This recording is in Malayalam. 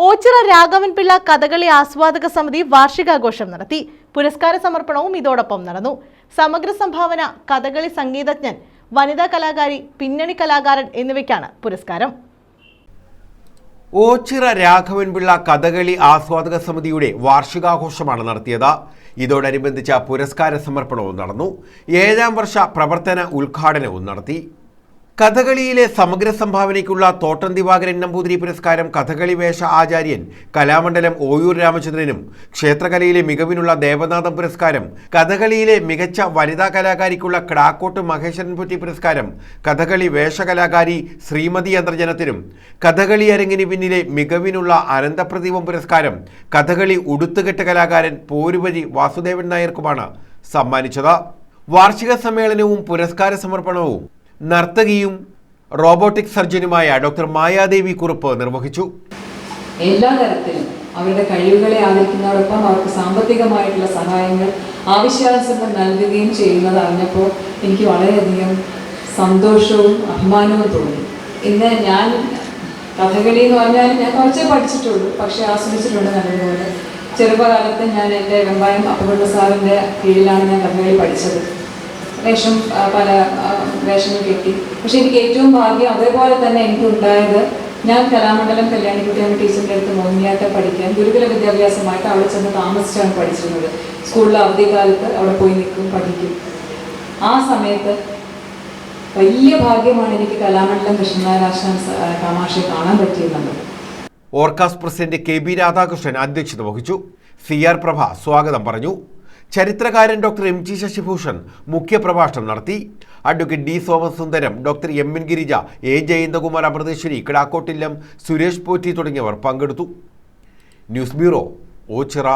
ഓച്ചിറ രാഘവൻപിള്ള കഥകളി ആസ്വാദക സമിതി വാർഷികാഘോഷം നടത്തി. പുരസ്കാര സമർപ്പണവും ഇതോടൊപ്പം നടന്നു. സമഗ്ര സംഭാവന, കഥകളി സംഗീതജ്ഞൻ, വനിതാ കലാകാരി, പിന്നണി കലാകാരൻ എന്നിവയ്ക്കാണ് പുരസ്കാരം. ഓച്ചിറ രാഘവൻപിള്ള കഥകളി ആസ്വാദക സമിതിയുടെ വാർഷികാഘോഷമാണ് നടത്തിയത്. ഇതോടനുബന്ധിച്ച പുരസ്കാര സമർപ്പണവും നടന്നു. 7ാം വർഷ പ്രവർത്തന ഉദ്ഘാടനവും നടത്തി. കഥകളിയിലെ സമഗ്ര സംഭാവനയ്ക്കുള്ള തോട്ടം ദിവാകരൻ നമ്പൂതിരി പുരസ്കാരം കഥകളി വേഷ ആചാര്യൻ കലാമണ്ഡലം ഓയൂർ രാമചന്ദ്രനും, ക്ഷേത്രകലയിലെ മികവിനുള്ള ദേവനാഥം പുരസ്കാരം കഥകളിയിലെ മികച്ച വനിതാ കലാകാരിക്കുള്ള ക്ടാക്കോട്ട് മഹേശ്വരൻ പൊറ്റി പുരസ്കാരം കഥകളി വേഷകലാകാരി ശ്രീമതി അന്തർജനത്തിനും, കഥകളി അരങ്ങിന് പിന്നിലെ മികവിനുള്ള അനന്തപ്രദീപം പുരസ്കാരം കഥകളി ഉടുത്തുകെട്ട് കലാകാരൻ പോരുവഴി വാസുദേവൻ നായർക്കുമാണ് സമ്മാനിച്ചത്. വാർഷിക സമ്മേളനവും പുരസ്കാര സമർപ്പണവും നർത്തകിയും റോബോട്ടിക് സർജനുമായ ഡോക്ടർ മായാദേവി കുറുപ്പ് നിർവഹിച്ചു. എല്ലാ തരത്തിലും അവരുടെ കഴിവുകളെ ആദരിക്കുന്നതോടൊപ്പം അവർക്ക് സാമ്പത്തികമായിട്ടുള്ള സഹായങ്ങൾ ആവശ്യാനുസരണം നൽകുകയും ചെയ്യുന്നത് അറിഞ്ഞപ്പോൾ എനിക്ക് വളരെയധികം സന്തോഷവും അഭിമാനവും തോന്നി. ഇന്ന് ഞാൻ കഥകളി എന്ന് പറഞ്ഞാൽ ഞാൻ കുറച്ചേ പഠിച്ചിട്ടുള്ളൂ, പക്ഷേ ആസ്വദിച്ചിട്ടുണ്ട് നല്ലതുപോലെ. ചെറുപ്പകാലത്ത് ഞാൻ എൻ്റെ വെമ്പായം അപ്പുകുട്ട സാറിൻ്റെ കീഴിലാണ് ഞാൻ കഥകളി പഠിച്ചത്. പല വേഷങ്ങൾ കിട്ടി. പക്ഷെ എനിക്ക് ഏറ്റവും ഭാഗ്യം അതേപോലെ തന്നെ എനിക്ക് ഉണ്ടായത്, ഞാൻ കലാമണ്ഡലം കല്യാണിക്കുട്ടിയമ്മ ടീച്ചറിൻ്റെ അടുത്ത് മോഹിനിയാട്ടം പഠിക്കാൻ ഗുരുകുല വിദ്യാഭ്യാസമായിട്ട് അവിടെ ചെന്ന് താമസിച്ചാണ് പഠിച്ചിരുന്നത്. സ്കൂളിലെ അവധിക്കാലത്ത് അവിടെ പോയി നിൽക്കും, പഠിക്കും. ആ സമയത്ത് വലിയ ഭാഗ്യമാണ് എനിക്ക് കലാമണ്ഡലം കൃഷ്ണനാരാശാൻ കാമാക്ഷി കാണാൻ പറ്റിയിരുന്നത്. ഓർക്കാസ് പ്രസിഡന്റ് കെ ബി രാധാകൃഷ്ണൻ അധ്യക്ഷത വഹിച്ചു. CR പ്രഭ സ്വാഗതം പറഞ്ഞു. ചരിത്രകാരൻ ഡോക്ടർ MG ശശിഭൂഷൺ മുഖ്യപ്രഭാഷണം നടത്തി. Advocate D Somasundaram, doctor MN Girija, A Jayanthakumar, Amritheswari, Kidakkottillam, Suresh Potti തുടങ്ങിയവർ പങ്കെടുത്തു. News bureau, Ochira.